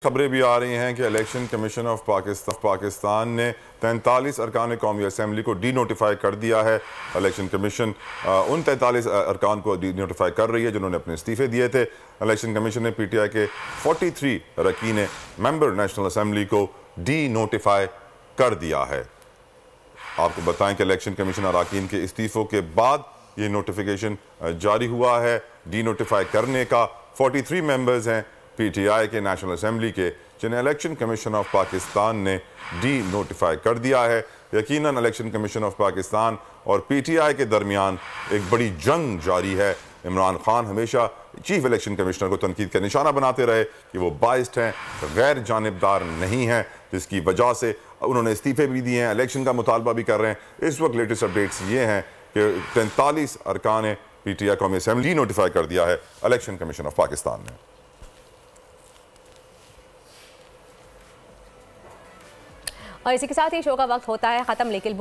खबरें भी आ रही हैं कि इलेक्शन कमीशन ऑफ पाकिस्तान ने 43 अरकान कौमी असम्बली को डी नोटिफाई कर दिया है। इलेक्शन कमीशन उन 43 अरकान को डी नोटिफाई कर रही है जिन्होंने अपने इस्तीफे दिए थे। इलेक्शन कमीशन ने PTI के 43 अरकान मेंबर नेशनल असम्बली को डी नोटिफाई कर दिया है। आपको बताएं कि इलेक्शन कमीशन अरकान के इस्तीफों के बाद ये नोटिफिकेशन जारी हुआ है। डी नोटिफाई करने का 43 मेंबर्स हैं PTI के नेशनल असम्बली के, जिन्हें इलेक्शन कमीशन ऑफ पाकिस्तान ने डी नोटिफाई कर दिया है। यकीनन इलेक्शन कमीशन ऑफ पाकिस्तान और PTI के दरमियान एक बड़ी जंग जारी है। इमरान खान हमेशा चीफ इलेक्शन कमिश्नर को तनकीद का निशाना बनाते रहे कि वो बाइस्ड हैं, गैर जानिबदार नहीं हैं, जिसकी वजह से उन्होंने इस्तीफे भी दिए हैं, इलेक्शन का मुतालबा भी कर रहे हैं। इस वक्त लेटेस्ट अपडेट्स ये हैं कि 43 अरकान PTI कौमी असम्बली नोटिफाई कर दिया है इलेक्शन कमीशन ऑफ पाकिस्तान ने। और इसी के साथ ही शो का वक्त होता है ख़त्म, लेकिन